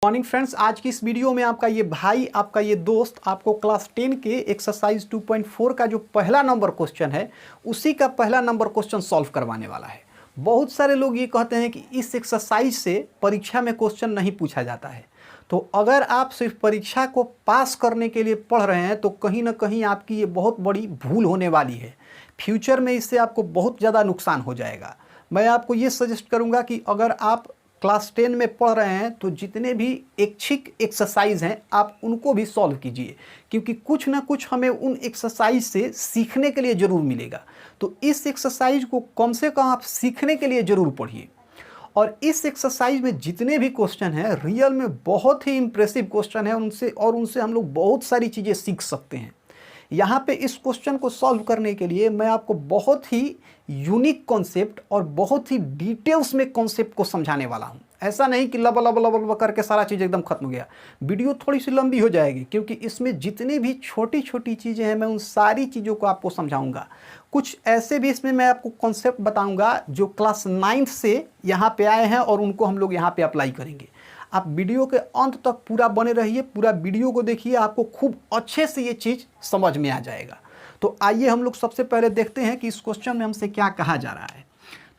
Morning friends, आज की इस वीडियो में आपका ये भाई, आपका ये दोस्त आपको क्लास 10 के एक्सरसाइज 2.4 का जो पहला नंबर क्वेश्चन है उसी का पहला नंबर क्वेश्चन सॉल्व करवाने वाला है। बहुत सारे लोग ये कहते हैं कि इस एक्सरसाइज से परीक्षा में क्वेश्चन नहीं पूछा जाता है। तो अगर आप सिर्फ परीक्षा को पास करने के लिए पढ़ रहे हैं तो कहीं ना कहीं आपकी ये बहुत बड़ी भूल होने वाली है। फ्यूचर में इससे आपको बहुत ज़्यादा नुकसान हो जाएगा। मैं आपको ये सजेस्ट करूँगा कि अगर आप क्लास 10 में पढ़ रहे हैं तो जितने भी ऐच्छिक एक्सरसाइज हैं आप उनको भी सॉल्व कीजिए, क्योंकि कुछ ना कुछ हमें उन एक्सरसाइज से सीखने के लिए ज़रूर मिलेगा। तो इस एक्सरसाइज को कम से कम आप सीखने के लिए ज़रूर पढ़िए। और इस एक्सरसाइज में जितने भी क्वेश्चन हैं रियल में बहुत ही इंप्रेसिव क्वेश्चन है, उनसे हम लोग बहुत सारी चीज़ें सीख सकते हैं। यहाँ पे इस क्वेश्चन को सॉल्व करने के लिए मैं आपको बहुत ही यूनिक कॉन्सेप्ट और बहुत ही डिटेल्स में कॉन्सेप्ट को समझाने वाला हूँ। ऐसा नहीं कि लब लब लब लब करके सारा चीज़ एकदम खत्म हो गया। वीडियो थोड़ी सी लंबी हो जाएगी क्योंकि इसमें जितनी भी छोटी छोटी चीज़ें हैं मैं उन सारी चीज़ों को आपको समझाऊंगा। कुछ ऐसे भी इसमें मैं आपको कॉन्सेप्ट बताऊँगा जो क्लास 9 से यहाँ पे आए हैं और उनको हम लोग यहाँ पे अप्लाई करेंगे। आप वीडियो के अंत तक पूरा बने रहिए, पूरा वीडियो को देखिए, आपको खूब अच्छे से ये चीज़ समझ में आ जाएगा। तो आइए हम लोग सबसे पहले देखते हैं कि इस क्वेश्चन में हमसे क्या कहा जा रहा है।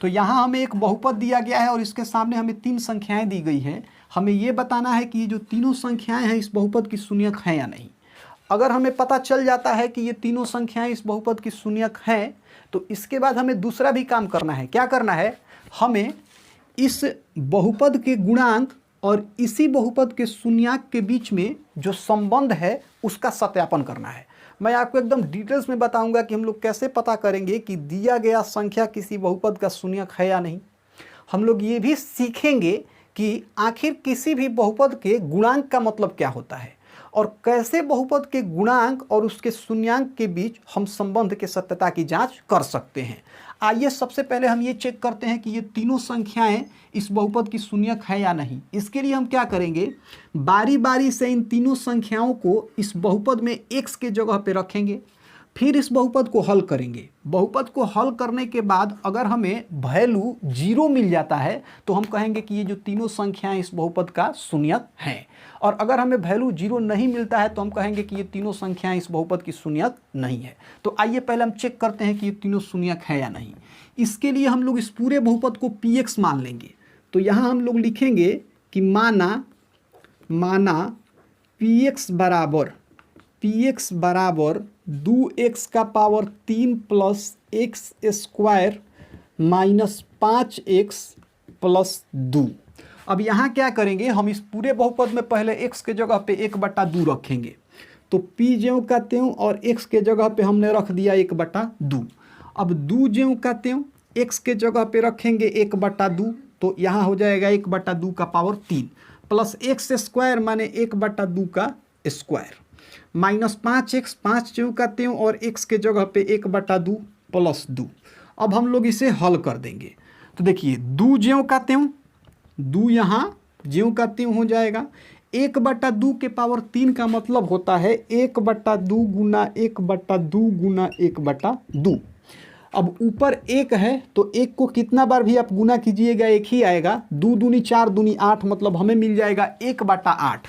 तो यहाँ हमें एक बहुपद दिया गया है और इसके सामने हमें 3 संख्याएं दी गई हैं। हमें ये बताना है कि ये जो तीनों संख्याएं हैं इस बहुपद की शून्यक हैं या नहीं। अगर हमें पता चल जाता है कि ये तीनों संख्याएं इस बहुपद की शून्यक हैं तो इसके बाद हमें दूसरा भी काम करना है। क्या करना है? हमें इस बहुपद के गुणांक और इसी बहुपद के शून्याक के बीच में जो संबंध है उसका सत्यापन करना है। मैं आपको एकदम डिटेल्स में बताऊंगा कि हम लोग कैसे पता करेंगे कि दिया गया संख्या किसी बहुपद का शून्यक है या नहीं। हम लोग ये भी सीखेंगे कि आखिर किसी भी बहुपद के गुणांक का मतलब क्या होता है और कैसे बहुपद के गुणांक और उसके शून्यांक के बीच हम संबंध के सत्यता की जांच कर सकते हैं। आइए सबसे पहले हम ये चेक करते हैं कि ये तीनों संख्याएं इस बहुपद की शून्यक है या नहीं। इसके लिए हम क्या करेंगे, बारी बारी से इन तीनों संख्याओं को इस बहुपद में x के जगह पे रखेंगे, फिर इस बहुपद को हल करेंगे। बहुपद को हल करने के बाद अगर हमें वैल्यू 0 मिल जाता है तो हम कहेंगे कि ये जो तीनों संख्याएं इस बहुपद का शून्यक हैं, और अगर हमें वैल्यू 0 नहीं मिलता है तो हम कहेंगे कि ये तीनों संख्याएं इस बहुपद की शून्यक नहीं है। तो आइए पहले हम चेक करते हैं कि ये तीनों शून्यक है या नहीं। इसके लिए हम लोग इस पूरे बहुपद को px मान लेंगे। तो यहाँ हम लोग लिखेंगे कि माना px बराबर 2x का power 3 plus x square minus 5x plus 2। अब यहाँ क्या करेंगे, हम इस पूरे बहुपद में पहले x के जगह पे 1/2 रखेंगे। तो p ज्यों का त्यों और x के जगह पे हमने रख दिया 1/2। अब 2 ज्यों का त्यों x के जगह पे रखेंगे 1/2, तो यहाँ हो जाएगा 1/2 का पावर 3 प्लस एक्स स्क्वायर माने 1/2 का स्क्वायर माइनस 5x, 5 ज्यों का त्यों और x के जगह पे 1/2 प्लस 2। अब हम लोग इसे हल कर देंगे। तो देखिए 2 ज्यों का त्यों, 2 यहाँ ज्यों का त्यों हो जाएगा। 1/2 के पावर 3 का मतलब होता है 1/2 गुना 1/2 गुना 1/2। अब ऊपर 1 है तो 1 को कितना बार भी आप गुना कीजिएगा एक ही आएगा। 2 दूनी 4 दूनी 8, मतलब हमें मिल जाएगा 1/8।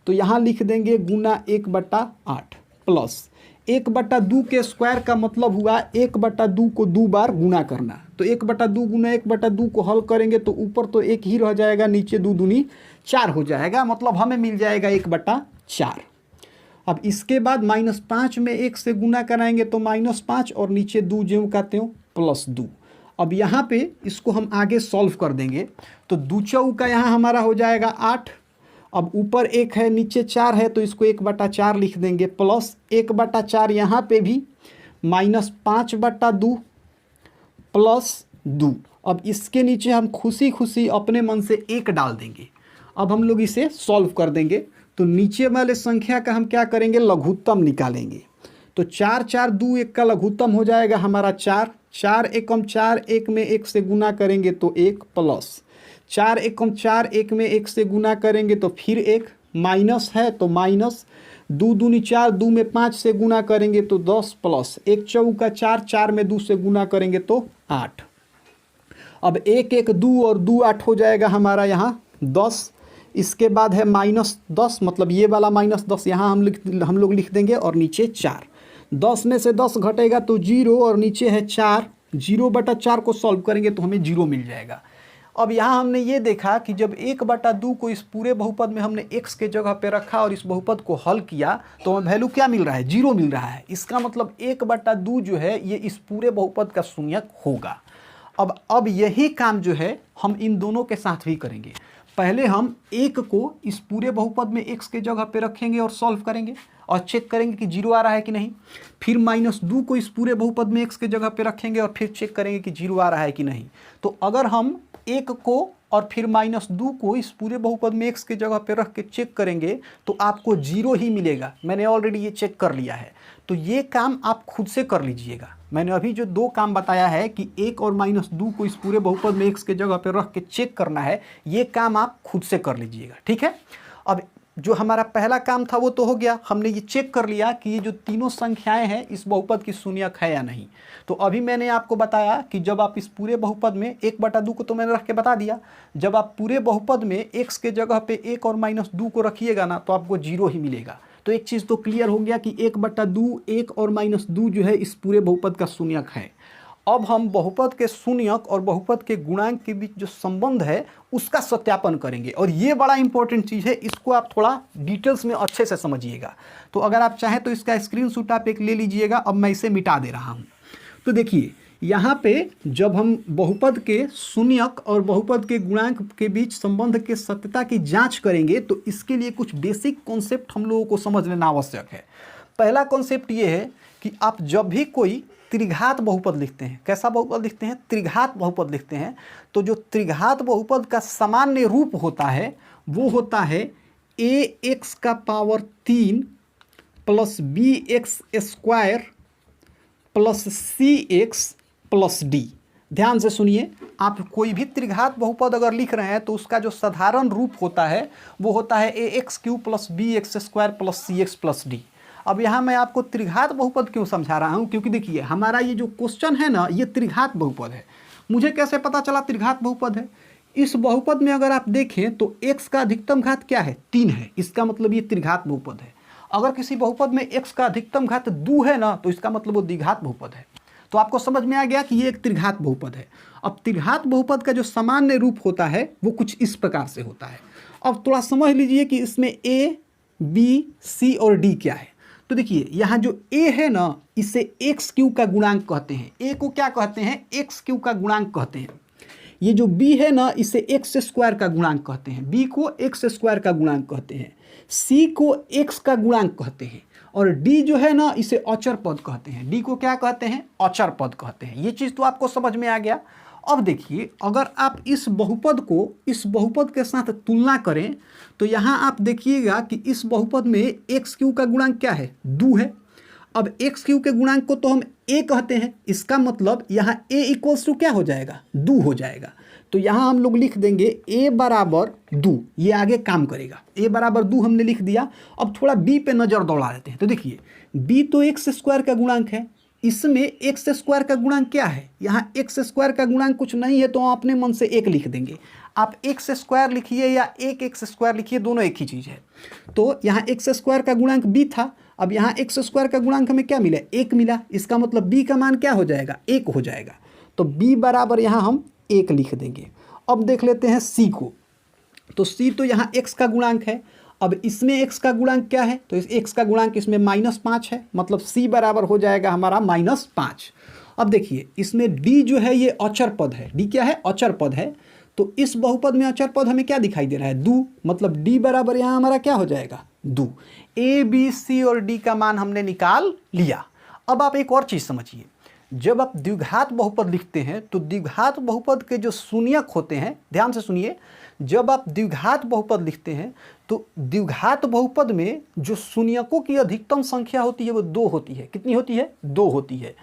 तो यहाँ लिख देंगे गुना 1/8 प्लस 1/2 के स्क्वायर का मतलब हुआ 1/2 को 2 बार गुना करना। तो 1/2 गुना 1/2 को हल करेंगे तो ऊपर तो 1 ही रह जाएगा, नीचे 2 दूनी 4 हो जाएगा, मतलब हमें मिल जाएगा 1/4। अब इसके बाद -5 में 1 से गुना कराएंगे तो -5 और नीचे 2 ज्यों का त्यों प्लस 2। अब यहाँ पे इसको हम आगे सॉल्व कर देंगे तो 2 चौका यहाँ हमारा हो जाएगा 8। अब ऊपर 1 है नीचे 4 है तो इसको 1/4 लिख देंगे प्लस 1/4 यहाँ पे भी -5/2 प्लस 2। अब इसके नीचे हम खुशी खुशी अपने मन से 1 डाल देंगे। अब हम लोग इसे सॉल्व कर देंगे। तो नीचे वाले संख्या का हम क्या करेंगे, लघुत्तम निकालेंगे। तो 4 4 2 1 का लघुत्तम हो जाएगा हमारा 4। 4 एकम 4, 1 में 1 से गुना करेंगे तो 1 प्लस 4 एकम 4, 1 में 1 से गुना करेंगे तो फिर 1 माइनस है तो माइनस 2 दूनी 4, 2 में 5 से गुना करेंगे तो 10 प्लस 1 चौका 4, 4 में 2 से गुना करेंगे तो 8। अब 1 1 2 और 2 8 हो जाएगा हमारा यहाँ 10। इसके बाद है -10, मतलब ये वाला -10 यहाँ हम लोग लिख देंगे और नीचे 4। 10 में से 10 घटेगा तो 0 और नीचे है 4। 0/4 को सॉल्व करेंगे तो हमें 0 मिल जाएगा। अब यहाँ हमने ये देखा कि जब 1/2 को इस पूरे बहुपद में हमने x के जगह पे रखा और इस बहुपद को हल किया तो हमें वैल्यू क्या मिल रहा है, 0 मिल रहा है। इसका मतलब 1/2 जो है ये इस पूरे बहुपद का शून्यक होगा। अब यही काम जो है हम इन दोनों के साथ भी करेंगे। पहले हम 1 को इस पूरे बहुपद में x के जगह पे रखेंगे और सॉल्व करेंगे और चेक करेंगे कि 0 आ रहा है कि नहीं। फिर -2 को इस पूरे बहुपद में x के जगह पे रखेंगे और फिर चेक करेंगे कि 0 आ रहा है कि नहीं। तो अगर हम 1 को और फिर -2 को इस पूरे बहुपद में x के जगह पे रख के चेक करेंगे तो आपको 0 ही मिलेगा। मैंने ऑलरेडी ये चेक कर लिया है। तो ये काम आप खुद से कर लीजिएगा। मैंने अभी जो 2 काम बताया है कि 1 और -2 को इस पूरे बहुपद में x के जगह पे रख के चेक करना है, ये काम आप खुद से कर लीजिएगा, ठीक है। अब जो हमारा पहला काम था वो तो हो गया, हमने ये चेक कर लिया कि ये जो तीनों संख्याएं हैं इस बहुपद की शून्यक है या नहीं। तो अभी मैंने आपको बताया कि जब आप इस पूरे बहुपद में 1/2 को तो मैंने रख के बता दिया, जब आप पूरे बहुपद में x के जगह पे 1 और -2 को रखिएगा ना तो आपको 0 ही मिलेगा। तो एक चीज़ तो क्लियर हो गया कि 1/2 1 और -2 जो है इस पूरे बहुपद का शून्यक है। अब हम बहुपद के शून्यक और बहुपद के गुणांक के बीच जो संबंध है उसका सत्यापन करेंगे, और ये बड़ा इंपॉर्टेंट चीज़ है, इसको आप थोड़ा डिटेल्स में अच्छे से समझिएगा। तो अगर आप चाहें तो इसका स्क्रीनशॉट आप एक ले लीजिएगा। अब मैं इसे मिटा दे रहा हूँ। तो देखिए यहाँ पे जब हम बहुपद के शून्यक और बहुपद के गुणांक के बीच संबंध के सत्यता की जांच करेंगे तो इसके लिए कुछ बेसिक कॉन्सेप्ट हम लोगों को समझ लेना आवश्यक है। पहला कॉन्सेप्ट ये है कि आप जब भी कोई त्रिघात बहुपद लिखते हैं, कैसा बहुपद लिखते हैं, त्रिघात बहुपद लिखते हैं, तो जो त्रिघात बहुपद का सामान्य रूप होता है वो होता है ax3 + bx² + cx + d। ध्यान से सुनिए, आप कोई भी त्रिघात बहुपद अगर लिख रहे हैं तो उसका जो साधारण रूप होता है वो होता है ax³ + bx² + cx + d। अब यहाँ मैं आपको त्रिघात बहुपद क्यों समझा रहा हूँ, क्योंकि देखिए हमारा ये जो क्वेश्चन है ना ये त्रिघात बहुपद है। मुझे कैसे पता चला त्रिघात बहुपद है? इस बहुपद में अगर आप देखें तो x का अधिकतम घात क्या है, 3 है। इसका मतलब ये त्रिघात बहुपद है। अगर किसी बहुपद में x का अधिकतम घात 2 है ना तो इसका मतलब वो द्विघात बहुपद है। तो आपको समझ में आ गया कि ये एक त्रिघात बहुपद है। अब त्रिघात बहुपद का जो सामान्य रूप होता है वो कुछ इस प्रकार से होता है। अब थोड़ा समझ लीजिए कि इसमें a, b, c और d क्या है। तो देखिए यहाँ जो a है ना इसे x³ का गुणांक कहते हैं। a को क्या कहते हैं, x³ का गुणांक कहते हैं। ये जो b है ना इसे x² का गुणांक कहते हैं। b को x² का गुणांक कहते हैं। c को x का गुणांक कहते हैं। और d जो है ना इसे अचर पद कहते हैं। d को क्या कहते हैं, अचर पद कहते हैं। ये चीज़ तो आपको समझ में आ गया। अब देखिए अगर आप इस बहुपद को इस बहुपद के साथ तुलना करें तो यहाँ आप देखिएगा कि इस बहुपद में x³ का गुणांक क्या है, 2 है। अब x³ के गुणांक को तो हम a कहते हैं, इसका मतलब यहाँ a = क्या हो जाएगा, 2 हो जाएगा। तो यहाँ हम लोग लिख देंगे a = 2, ये आगे काम करेगा। a = 2 हमने लिख दिया। अब थोड़ा b पे नज़र दौड़ा देते हैं। तो देखिए b तो x² का गुणांक है, इसमें x² का गुणांक क्या है, यहाँ x² का गुणांक कुछ नहीं है तो आप अपने मन से 1 लिख देंगे। आप x² लिखिए या 1x² लिखिए, दोनों एक ही चीज़ है। तो यहाँ x² का गुणांक b था, अब यहाँ x² का गुणांक हमें क्या मिला, 1 मिला। इसका मतलब b का मान क्या हो जाएगा, 1 हो जाएगा। तो b बराबर यहाँ हम 1 लिख देंगे। अब देख लेते हैं c को। तो c तो यहाँ x का गुणांक है। अब इसमें x का गुणांक क्या है, तो इस x का गुणांक इसमें -5 है, मतलब c बराबर हो जाएगा हमारा -5। अब देखिए इसमें d जो है ये अचर पद है। d क्या है, अचर पद है। तो इस बहुपद में अचर पद हमें क्या दिखाई दे रहा है, 2, मतलब d बराबर यहाँ हमारा क्या हो जाएगा, 2। a, b, c और d का मान हमने निकाल लिया। अब आप एक और चीज़ समझिए, जब आप द्विघात बहुपद लिखते हैं तो द्विघात बहुपद के जो शून्यक होते हैं, ध्यान से सुनिए, जब आप द्विघात बहुपद लिखते हैं तो द्विघात बहुपद में जो शून्यकों की अधिकतम संख्या होती है वो 2 होती है। कितनी होती है, 2 होती है।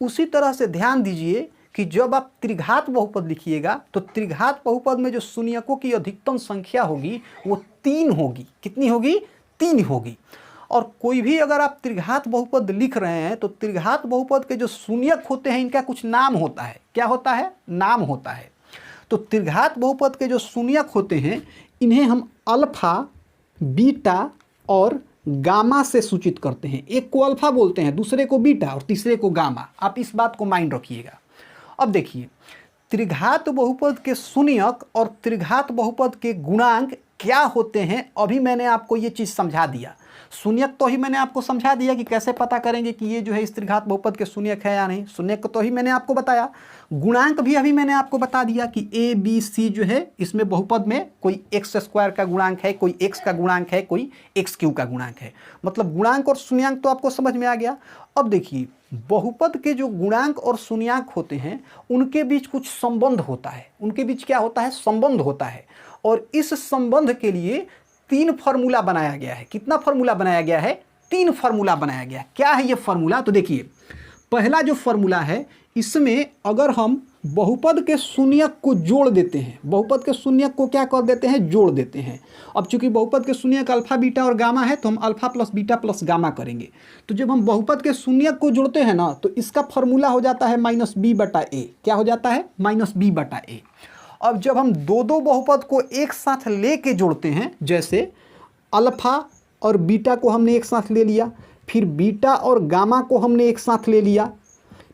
उसी तरह से ध्यान दीजिए कि जब आप त्रिघात बहुपद लिखिएगा तो त्रिघात बहुपद में जो शून्यकों की अधिकतम संख्या होगी वो 3 होगी। कितनी होगी, 3 होगी। और कोई भी अगर आप त्रिघात बहुपद लिख रहे हैं तो त्रिघात बहुपद के जो शून्यक होते हैं इनका कुछ नाम होता है। क्या होता है, नाम होता है। तो त्रिघात बहुपद के जो शून्यक होते हैं इन्हें हम अल्फा, बीटा और गामा से सूचित करते हैं। एक को अल्फा बोलते हैं, दूसरे को बीटा और तीसरे को गामा। आप इस बात को माइंड रखिएगा। अब देखिए, त्रिघात बहुपद के शून्यक और त्रिघात बहुपद के गुणांक क्या होते हैं, अभी मैंने आपको ये चीज़ समझा दिया। शून्यक तो ही मैंने आपको समझा दिया कि कैसे पता करेंगे कि ये जो है इस त्रिघात बहुपद के शून्यक है या नहीं। शून्यक तो ही मैंने आपको बताया। गुणांक भी अभी मैंने आपको बता दिया कि ए बी सी जो है इसमें बहुपद में कोई एक्स स्क्वायर का गुणांक है, कोई एक्स का गुणांक है, कोई एक्स क्यू का गुणांक है। मतलब गुणांक और शून्यंक तो आपको समझ में आ गया। अब देखिए, बहुपद के जो गुणांक और शून्यंक होते हैं उनके बीच कुछ संबंध होता है। उनके बीच क्या होता है? संबंध होता है। और इस संबंध के लिए 3 फार्मूला बनाया गया है। कितना फार्मूला बनाया गया है? 3 फार्मूला बनाया गया। क्या है ये फार्मूला? तो देखिए, पहला जो फार्मूला है इसमें अगर हम बहुपद के शून्यक को जोड़ देते हैं, बहुपद के शून्यक को क्या कर देते हैं? जोड़ देते हैं। अब चूंकि बहुपद के शून्यक अल्फा, बीटा और गामा है तो हम alpha plus beta plus gamma करेंगे। तो जब हम बहुपद के शून्यक को जोड़ते हैं ना तो इसका फार्मूला हो जाता है -b/a। क्या हो जाता है? -b/a। अब जब हम दो बहुपद को एक साथ लेके जोड़ते हैं, जैसे अल्फा और बीटा को हमने एक साथ ले लिया, फिर बीटा और गामा को हमने एक साथ ले लिया,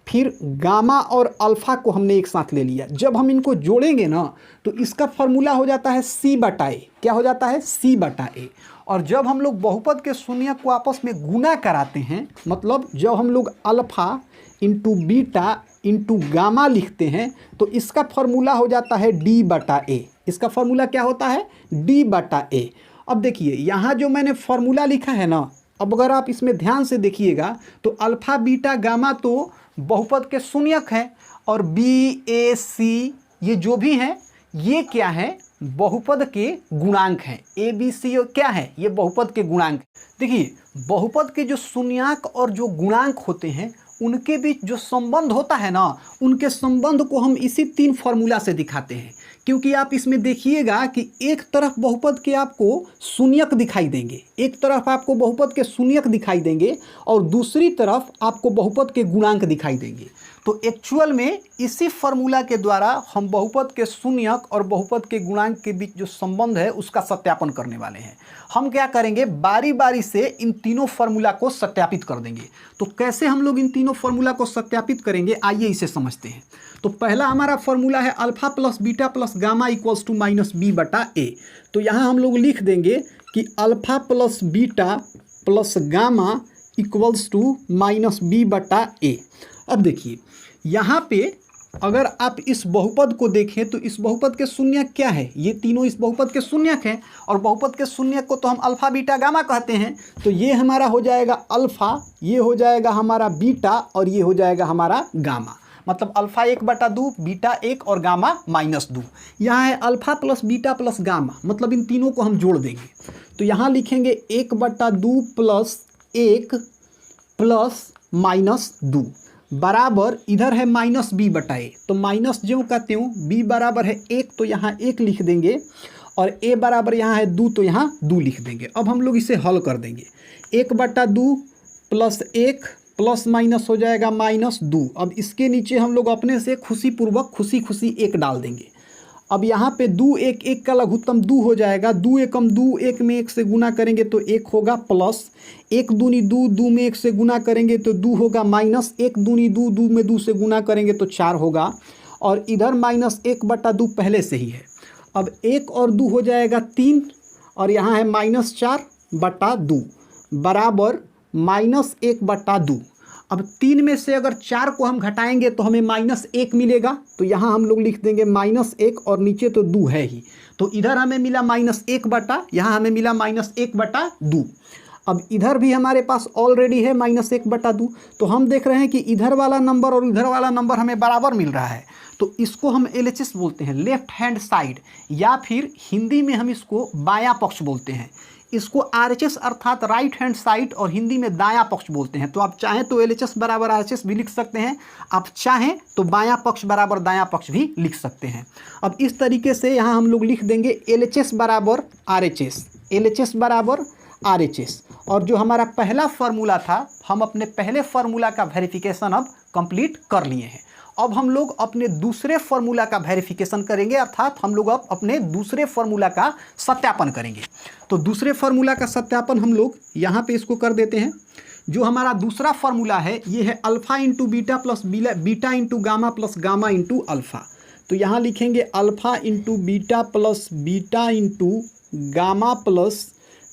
फिर गामा और अल्फा को हमने एक साथ ले लिया। जब हम इनको जोड़ेंगे ना तो इसका फार्मूला हो जाता है c/a। क्या हो जाता है? c/a। और जब हम लोग बहुपद के शून्यक को आपस में गुना कराते हैं, मतलब जब हम लोग alpha into beta into gamma लिखते हैं तो इसका फार्मूला हो जाता है d/a। इसका फार्मूला क्या होता है? d/a। अब देखिए, यहाँ जो मैंने फार्मूला लिखा है ना, अब अगर आप इसमें ध्यान से देखिएगा तो अल्फा, बीटा, गामा तो बहुपद के शून्यक हैं और बी, ए, सी ये जो भी हैं ये क्या है? बहुपद के गुणांक हैं। ए, बी, सी क्या है? ये बहुपद के गुणांक। देखिए, बहुपद के जो शून्यक और जो गुणांक होते हैं उनके बीच जो संबंध होता है ना, उनके संबंध को हम इसी 3 फार्मूला से दिखाते हैं। क्योंकि आप इसमें देखिएगा कि एक तरफ बहुपद के आपको शून्यक दिखाई देंगे, एक तरफ आपको बहुपद के शून्यक दिखाई देंगे और दूसरी तरफ आपको बहुपद के गुणांक दिखाई देंगे। तो एक्चुअल में इसी फार्मूला के द्वारा हम बहुपद के शून्यक और बहुपद के गुणांक के बीच जो संबंध है उसका सत्यापन करने वाले हैं। हम क्या करेंगे? बारी बारी से इन तीनों फार्मूला को सत्यापित कर देंगे। तो कैसे हम लोग इन तीनों फार्मूला को सत्यापित करेंगे, आइए इसे समझते हैं। तो पहला हमारा फार्मूला है alpha plus beta plus gamma equals to -b/a। तो यहाँ हम लोग लिख देंगे कि alpha plus beta plus gamma equals to -b/a। अब देखिए, यहाँ पे अगर आप इस बहुपद को देखें तो इस बहुपद के शून्यक क्या है? ये तीनों इस बहुपद के शून्यक हैं और बहुपद के शून्यक को तो हम अल्फा, बीटा, गामा कहते हैं। तो ये हमारा हो जाएगा अल्फा, ये हो जाएगा हमारा बीटा और ये हो जाएगा हमारा गामा। मतलब अल्फा 1/2, बीटा 1 और गामा -2। यहाँ है alpha plus beta plus gamma, मतलब इन तीनों को हम जोड़ देंगे। तो यहाँ लिखेंगे 1/2 प्लस 1 प्लस -2 बराबर इधर है -b/a। तो माइनस जो का त्यों, b बराबर है 1 तो यहाँ 1 लिख देंगे और a बराबर यहाँ है 2 तो यहाँ 2 लिख देंगे। अब हम लोग इसे हल कर देंगे। 1/2 प्लस 1 प्लस माइनस हो जाएगा -2। अब इसके नीचे हम लोग अपने से खुशीपूर्वक खुशी 1 डाल देंगे। अब यहाँ पे 2 1 1 का लघुत्तम 2 हो जाएगा। 2 एकम 2, 1 में 1 से गुना करेंगे तो 1 होगा प्लस 1 दूनी 2, 2 में 1 से गुना करेंगे तो 2 होगा माइनस 1 दूनी 2, 2 में 2 से गुना करेंगे तो 4 होगा और इधर -1/2 पहले से ही है। अब 1 और 2 हो जाएगा 3 और यहाँ है -4/2 बराबर -1/2। अब 3 में से अगर 4 को हम घटाएंगे तो हमें -1 मिलेगा। तो यहाँ हम लोग लिख देंगे -1 और नीचे तो 2 है ही, तो इधर हमें मिला -1 यहाँ हमें मिला -1/2। अब इधर भी हमारे पास ऑलरेडी है -1/2। तो हम देख रहे हैं कि इधर वाला नंबर और इधर वाला नंबर हमें बराबर मिल रहा है। तो इसको हम LHS बोलते हैं, लेफ्ट हैंड साइड, या फिर हिंदी में हम इसको बायां पक्ष बोलते हैं। इसको RHS अर्थात राइट हैंड साइड और हिंदी में दायां पक्ष बोलते हैं। तो आप चाहें तो LHS बराबर RHS भी लिख सकते हैं, आप चाहें तो बायां पक्ष बराबर दायां पक्ष भी लिख सकते हैं। अब इस तरीके से यहाँ हम लोग लिख देंगे LHS बराबर RHS, LHS बराबर RHS। और जो हमारा पहला फार्मूला था, हम अपने पहले फार्मूला का वेरिफिकेशन अब कंप्लीट कर लिए हैं। अब हम लोग अपने दूसरे फॉर्मूला का वेरिफिकेशन करेंगे, अर्थात हम लोग अब अपने दूसरे फॉर्मूला का सत्यापन करेंगे। तो दूसरे फॉर्मूला का सत्यापन हम लोग यहाँ पे इसको कर देते हैं। जो हमारा दूसरा फॉर्मूला है ये है alpha into beta plus beta into gamma plus gamma into alpha. तो यहाँ लिखेंगे alpha into beta plus beta into gamma plus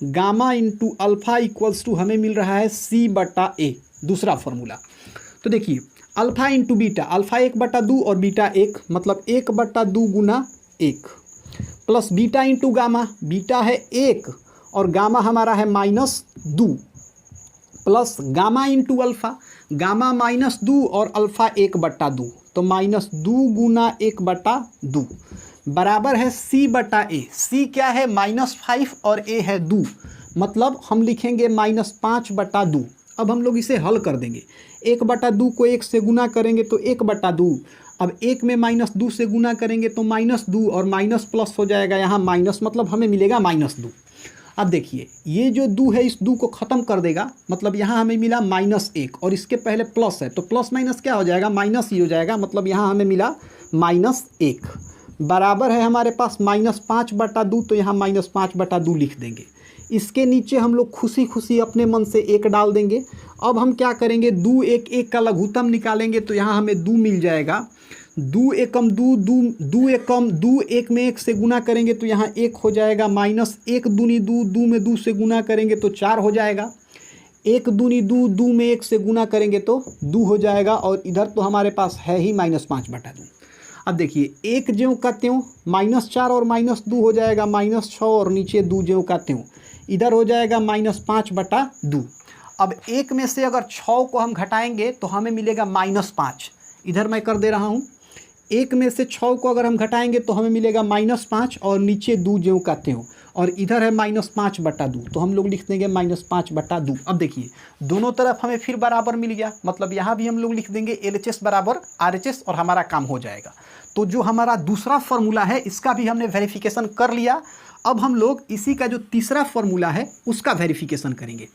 gamma into alpha equals to हमें मिल रहा है C/A, दूसरा फॉर्मूला। तो देखिए अल्फा इंटू बीटा, अल्फा 1/2 और बीटा 1, मतलब 1/2 गुना 1 plus beta into gamma, beta है 1 और गामा हमारा है -2 plus gamma into alpha, gamma -2 और अल्फा 1/2, तो -2 गुना 1/2 बराबर है C/A। C क्या है -5 और A है 2, मतलब हम लिखेंगे -5/2। अब हम लोग इसे हल कर देंगे। 1/2 को 1 से गुना करेंगे तो 1/2, अब 1 में -2 से गुना करेंगे तो -2 और माइनस प्लस हो जाएगा यहाँ माइनस, मतलब हमें मिलेगा -2। अब देखिए ये जो 2 है इस 2 को ख़त्म कर देगा, मतलब यहाँ हमें मिला -1 और इसके पहले प्लस है तो प्लस माइनस क्या हो जाएगा, माइनस ही हो जाएगा, मतलब यहाँ हमें मिला -1 बराबर है हमारे पास -5/2, तो यहाँ -5/2 लिख देंगे। इसके नीचे हम लोग खुशी खुशी अपने मन से 1 डाल देंगे। अब हम क्या करेंगे, 2 1 का लघुत्तम निकालेंगे तो यहाँ हमें 2 मिल जाएगा। 2 एकम 2 2 एकम 2, 1 में 1 से गुना करेंगे तो यहाँ 1 हो जाएगा, -1 दूनी 2, 2 में 2 से गुना करेंगे तो 4 हो जाएगा। 1 दूनी 2, 2 में 1 से गुना करेंगे तो 2 हो जाएगा, और इधर तो हमारे पास है ही -5/2। अब देखिए 1 ज्यों का त्यों, -4 और -2 हो जाएगा -6 और नीचे 2 ज्यों का त्यों, इधर हो जाएगा -5/2। अब 1 में से अगर 6 को हम घटाएंगे तो हमें मिलेगा -5, इधर मैं कर दे रहा हूँ। 1 में से 6 को अगर हम घटाएंगे तो हमें मिलेगा -5 और नीचे 2 ज्यों का त्यों, और इधर है -5/2, तो हम लोग लिख देंगे -5/2। अब देखिए दोनों तरफ हमें फिर बराबर मिल गया, मतलब यहाँ भी हम लोग लिख देंगे LHS बराबर RHS और हमारा काम हो जाएगा। तो जो हमारा दूसरा फॉर्मूला है इसका भी हमने वेरिफिकेशन कर लिया। अब हम लोग इसी का जो तीसरा फॉर्मूला है उसका वेरिफिकेशन करेंगे।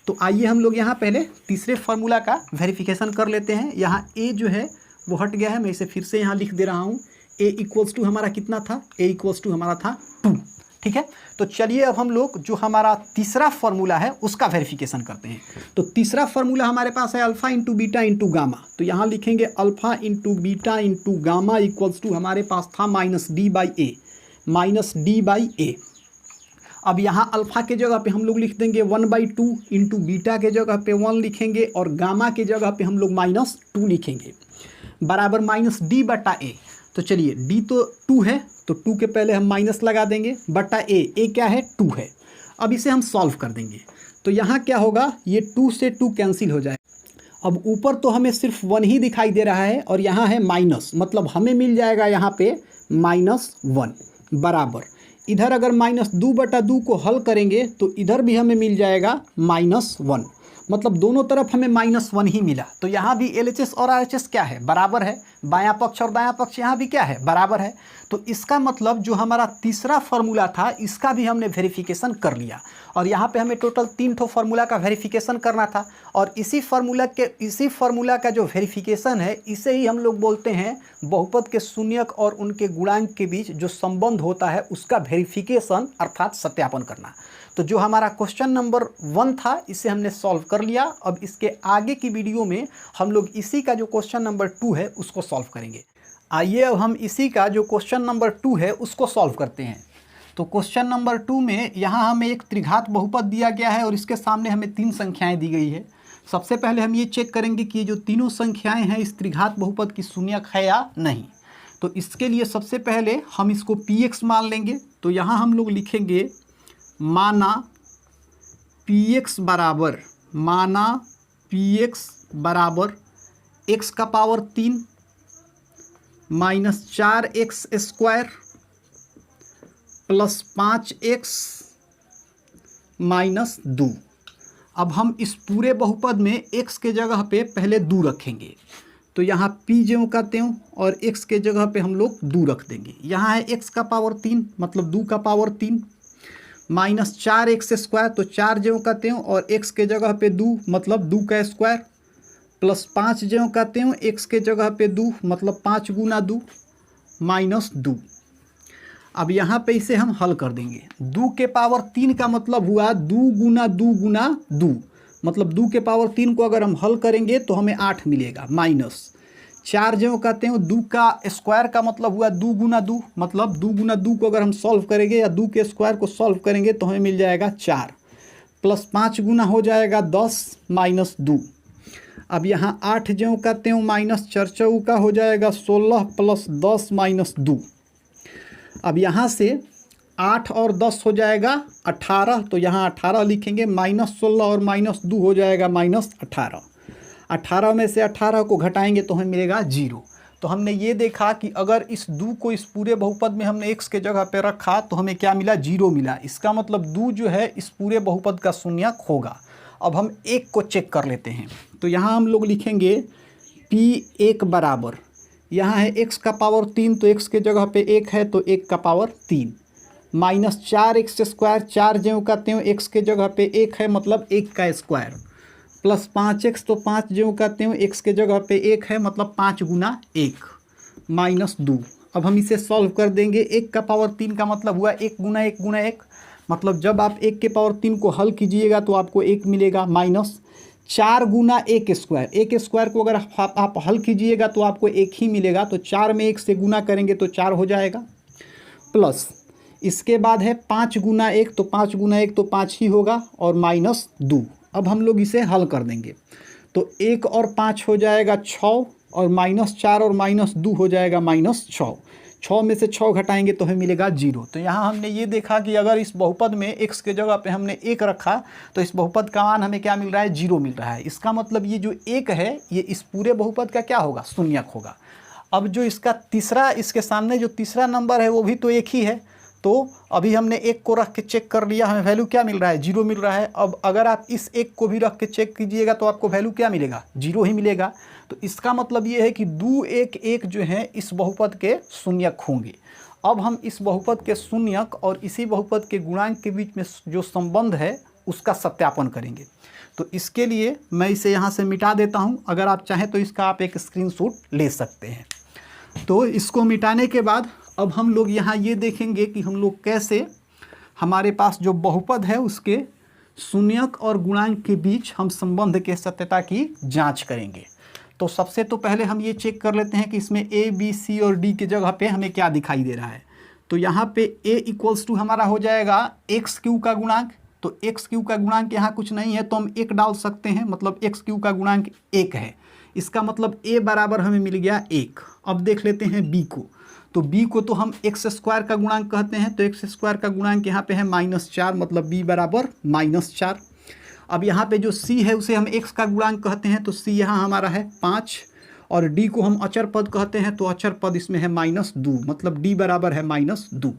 तो आइए हम लोग यहाँ पहले तीसरे फार्मूला का वेरिफिकेशन कर लेते हैं। यहाँ A जो है वो हट गया है, मैं इसे फिर से यहाँ लिख दे रहा हूँ। A इक्वल्स टू हमारा कितना था, A इक्वल्स टू हमारा था 2, ठीक है। तो चलिए अब हम लोग जो हमारा तीसरा फार्मूला है उसका वेरिफिकेशन करते हैं। तो तीसरा फार्मूला हमारे पास है alpha into beta into gamma. तो यहाँ लिखेंगे alpha into beta into gamma equals to हमारे पास था -D/A, -D/A। अब यहाँ अल्फा के जगह पे हम लोग लिख देंगे 1/2 इंटू बीटा के जगह पे 1 लिखेंगे और गामा के जगह पे हम लोग -2 लिखेंगे, बराबर -D/A। तो चलिए D तो 2 है तो 2 के पहले हम माइनस लगा देंगे, बटा A क्या है 2 है। अब इसे हम सॉल्व कर देंगे तो यहाँ क्या होगा, ये 2 से 2 कैंसिल हो जाए। अब ऊपर तो हमें सिर्फ 1 ही दिखाई दे रहा है और यहाँ है माइनस, मतलब हमें मिल जाएगा यहाँ पे -1 बराबर। इधर अगर -2/2 को हल करेंगे तो इधर भी हमें मिल जाएगा -1, मतलब दोनों तरफ हमें -1 ही मिला। तो यहाँ भी LHS और RHS क्या है, बराबर है। बायां पक्ष और दायां पक्ष यहाँ भी क्या है, बराबर है। तो इसका मतलब जो हमारा तीसरा फार्मूला था इसका भी हमने वेरिफिकेशन कर लिया। और यहाँ पे हमें टोटल 3 ठो फार्मूला का वेरिफिकेशन करना था, और इसी फार्मूला का जो वेरिफिकेशन है इसे ही हम लोग बोलते हैं बहुपद के शून्यक और उनके गुणांक के बीच जो संबंध होता है उसका वेरिफिकेशन, अर्थात सत्यापन करना। तो जो हमारा क्वेश्चन नंबर 1 था इसे हमने सॉल्व कर लिया। अब इसके आगे की वीडियो में हम लोग इसी का जो क्वेश्चन नंबर 2 है उसको सॉल्व करेंगे। आइए अब हम इसी का जो क्वेश्चन नंबर 2 है उसको सॉल्व करते हैं। तो क्वेश्चन नंबर 2 में यहाँ हमें एक त्रिघात बहुपद दिया गया है और इसके सामने हमें 3 संख्याएं दी गई है। सबसे पहले हम ये चेक करेंगे कि ये जो तीनों संख्याएं हैं इस त्रिघात बहुपद की शून्यक है या नहीं। तो इसके लिए सबसे पहले हम इसको Px मान लेंगे। तो यहाँ हम लोग लिखेंगे माना Px बराबर x का पावर 3 -4x² प्लस 5x -2। अब हम इस पूरे बहुपद में x के जगह पे पहले 2 रखेंगे, तो यहाँ P ज्यों का त्यों और x के जगह पे हम लोग 2 रख देंगे। यहाँ है x का पावर 3 मतलब 2 का पावर 3 -4x² तो 4 ज्यों का त्यों और x के जगह पे 2 मतलब 2 का स्क्वायर प्लस 5 जो का त्यों एक्स के जगह पे 2 मतलब 5 गुना 2 माइनस 2। अब यहाँ पे इसे हम हल कर देंगे। 2 के पावर 3 का मतलब हुआ 2 गुना 2 गुना 2, मतलब 2 के पावर 3 को अगर हम हल करेंगे तो हमें 8 मिलेगा, माइनस 4 जो कहते हैं 2 का स्क्वायर का मतलब हुआ 2 गुना 2, मतलब 2 गुना 2 को अगर हम सॉल्व करेंगे या 2 के स्क्वायर को सॉल्व करेंगे तो हमें मिल जाएगा 4, प्लस 5 गुना हो जाएगा 10 माइनस 2। अब यहाँ 8 जो कहते हैं माइनस 4 चौका हो जाएगा 16 प्लस 10 माइनस 2। अब यहाँ से 8 और 10 हो जाएगा 18, तो यहाँ 18 लिखेंगे, माइनस 16 और माइनस 2 हो जाएगा माइनस 18। 18 में से 18 को घटाएंगे तो हमें मिलेगा 0। तो हमने ये देखा कि अगर इस 2 को इस पूरे बहुपद में हमने x के जगह पे रखा तो हमें क्या मिला, 0 मिला। इसका मतलब 2 जो है इस पूरे बहुपद का शून्यक होगा। अब हम 1 को चेक कर लेते हैं। तो यहाँ हम लोग लिखेंगे P1 बराबर, यहाँ है x का पावर 3 तो x के जगह पे 1 है तो 1 का पावर 3, माइनस 4x स्क्वायर, 4 जो कहते हैं x के जगह पे 1 है मतलब 1 का स्क्वायर, प्लस 5x तो 5 जो कहते हैं x के जगह पे 1 है मतलब 5 गुना 1 माइनस 2। अब हम इसे सॉल्व कर देंगे। 1 का पावर 3 का मतलब हुआ 1 गुना 1 गुना 1, मतलब जब आप 1 के पावर 3 को हल कीजिएगा तो आपको 1 मिलेगा, माइनस 4 गुना 1 स्क्वायर, 1 स्क्वायर को अगर आप हल कीजिएगा तो आपको 1 ही मिलेगा, तो 4 में 1 से गुना करेंगे तो 4 हो जाएगा, प्लस इसके बाद है 5 गुना 1 तो 5 गुना 1 तो 5 ही होगा और माइनस 2। अब हम लोग इसे हल कर देंगे तो 1 और 5 हो जाएगा 6 और माइनस 4 और माइनस 2 हो जाएगा माइनस 6। 6 में से 6 घटाएंगे तो हमें मिलेगा 0। तो यहाँ हमने ये देखा कि अगर इस बहुपद में x के जगह पे हमने 1 रखा तो इस बहुपद का मान हमें क्या मिल रहा है, 0 मिल रहा है। इसका मतलब ये जो 1 है ये इस पूरे बहुपद का क्या होगा, शून्यक होगा। अब जो इसका तीसरा, इसके सामने जो तीसरा नंबर है वो भी तो 1 ही है, तो अभी हमने 1 को रख के चेक कर लिया, हमें वैल्यू क्या मिल रहा है, 0 मिल रहा है। अब अगर आप इस 1 को भी रख के चेक कीजिएगा तो आपको वैल्यू क्या मिलेगा, 0 ही मिलेगा। तो इसका मतलब ये है कि 2 1 1 जो है इस बहुपद के शून्यक होंगे। अब हम इस बहुपद के शून्यक और इसी बहुपद के गुणांक के बीच में जो संबंध है उसका सत्यापन करेंगे। तो इसके लिए मैं इसे यहाँ से मिटा देता हूँ, अगर आप चाहें तो इसका आप एक स्क्रीनशॉट ले सकते हैं। तो इसको मिटाने के बाद अब हम लोग यहाँ ये देखेंगे कि हम लोग कैसे हमारे पास जो बहुपद है उसके शून्यक और गुणांक के बीच हम संबंध के सत्यता की जांच करेंगे। तो सबसे तो पहले हम ये चेक कर लेते हैं कि इसमें a, b, c और d के जगह पे हमें क्या दिखाई दे रहा है। तो यहाँ पे a इक्वल्स टू हमारा हो जाएगा एक्स क्यू का गुणांक, तो एक्स क्यू का गुणांक यहाँ कुछ नहीं है तो हम 1 डाल सकते हैं, मतलब एक्स क्यू का गुणांक 1 है। इसका मतलब a बराबर हमें मिल गया 1। अब देख लेते हैं b को, तो b को तो हम एक्स स्क्वायर का गुणांक कहते हैं, तो एक्स स्क्वायर का गुणांक यहाँ पे है -4, मतलब b बराबर -4। अब यहाँ पे जो c है उसे हम x का गुणांक कहते हैं, तो c यहाँ हमारा है 5 और d को हम अचर पद कहते हैं, तो अचर पद इसमें है -2, मतलब d बराबर है -2।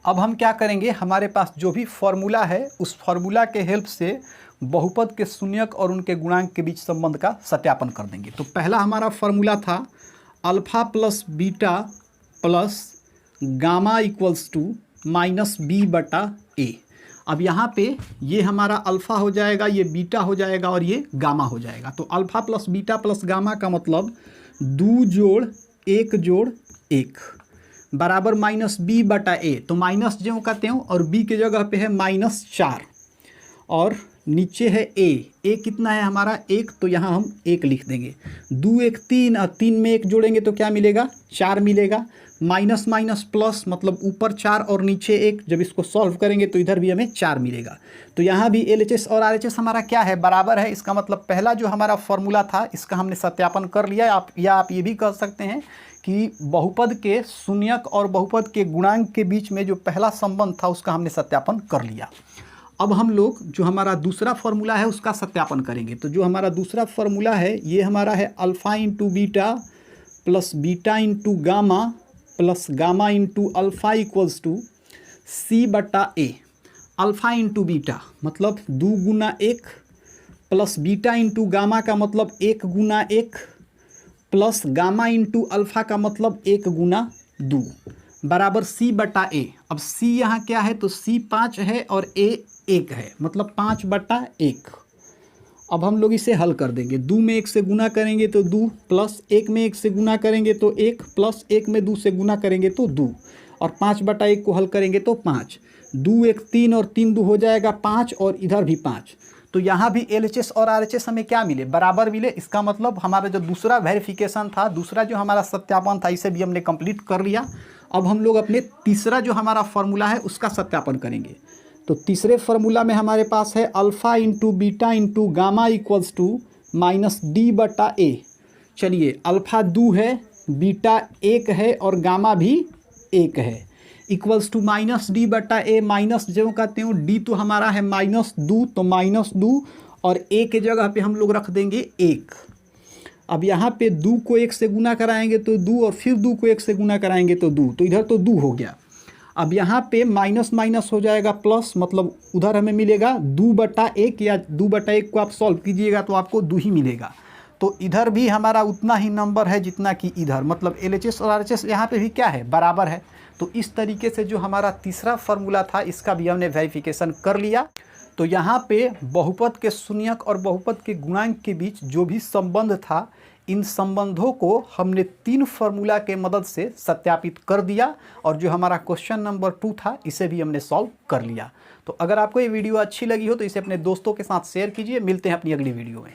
अब हम क्या करेंगे, हमारे पास जो भी फॉर्मूला है उस फॉर्मूला के हेल्प से बहुपद के शून्यक और उनके गुणांक के बीच संबंध का सत्यापन कर देंगे। तो पहला हमारा फॉर्मूला था alpha plus beta plus gamma equals to -b/a। अब यहाँ पे ये हमारा अल्फ़ा हो जाएगा, ये बीटा हो जाएगा और ये गामा हो जाएगा। तो alpha plus beta plus gamma का मतलब 2 जोड़ 1 जोड़ 1 बराबर -b/a। तो माइनस जो कहते हैं और b के जगह पे है -4 और नीचे है a कितना है हमारा 1, तो यहाँ हम 1 लिख देंगे। 2 1 3 और 3 में 1 जोड़ेंगे तो क्या मिलेगा, 4 मिलेगा। माइनस माइनस प्लस मतलब ऊपर 4 और नीचे 1, जब इसको सॉल्व करेंगे तो इधर भी हमें 4 मिलेगा। तो यहाँ भी LHS और RHS हमारा क्या है, बराबर है। इसका मतलब पहला जो हमारा फॉर्मूला था इसका हमने सत्यापन कर लिया। आप ये भी कह सकते हैं कि बहुपद के शून्यक और बहुपद के गुणांक के बीच में जो पहला संबंध था उसका हमने सत्यापन कर लिया। अब हम लोग जो हमारा दूसरा फॉर्मूला है उसका सत्यापन करेंगे। तो जो हमारा दूसरा फॉर्मूला है ये हमारा है alpha into beta plus beta into gamma plus gamma into alpha equals to c/a। Alpha into beta मतलब 2 गुना 1 प्लस बीटा इंटू गामा का मतलब 1 गुना 1 प्लस गामा इंटू अल्फ़ा का मतलब 1 गुना 2 बराबर c/a। अब c यहाँ क्या है, तो c 5 है और a 1 है, मतलब 5/1। अब हम लोग इसे हल कर देंगे। 2 में 1 से गुना करेंगे तो 2, प्लस 1 में 1 से गुना करेंगे तो 1, प्लस 1 में 2 से गुना करेंगे तो 2, और 5/1 को हल करेंगे तो 5। 2 1 3 और 3 2 हो जाएगा 5, और इधर भी 5। तो यहाँ भी LHS और RHS हमें क्या मिले? बराबर मिले। इसका मतलब हमारा जो दूसरा वेरिफिकेशन था, दूसरा जो हमारा सत्यापन था, इसे भी हमने कंप्लीट कर लिया। अब हम लोग अपने तीसरा जो हमारा फॉर्मूला है उसका सत्यापन करेंगे। तो तीसरे फार्मूला में हमारे पास है alpha into beta into gamma equals to -d/a। चलिए, अल्फ़ा 2 है, बीटा 1 है और गामा भी 1 है, इक्वल्स टू -d/a। माइनस जो कहते हो, डी तो हमारा है -2, तो -2, और a के जगह पे हम लोग रख देंगे 1। अब यहाँ पे 2 को 1 से गुना कराएंगे तो 2, और फिर 2 को 1 से गुना कराएंगे तो 2, तो इधर तो 2 हो गया। अब यहाँ पे माइनस माइनस हो जाएगा प्लस, मतलब उधर हमें मिलेगा 2/1, या 2/1 को आप सॉल्व कीजिएगा तो आपको 2 ही मिलेगा। तो इधर भी हमारा उतना ही नंबर है जितना कि इधर, मतलब LHS और RHS यहाँ पे भी क्या है? बराबर है। तो इस तरीके से जो हमारा तीसरा फार्मूला था, इसका भी हमने वेरिफिकेशन कर लिया। तो यहाँ पे बहुपद के शून्यक और बहुपद के गुणांक के बीच जो भी संबंध था, इन संबंधों को हमने 3 फार्मूला के मदद से सत्यापित कर दिया, और जो हमारा क्वेश्चन नंबर 2 था, इसे भी हमने सॉल्व कर लिया। तो अगर आपको ये वीडियो अच्छी लगी हो तो इसे अपने दोस्तों के साथ शेयर कीजिए। मिलते हैं अपनी अगली वीडियो में।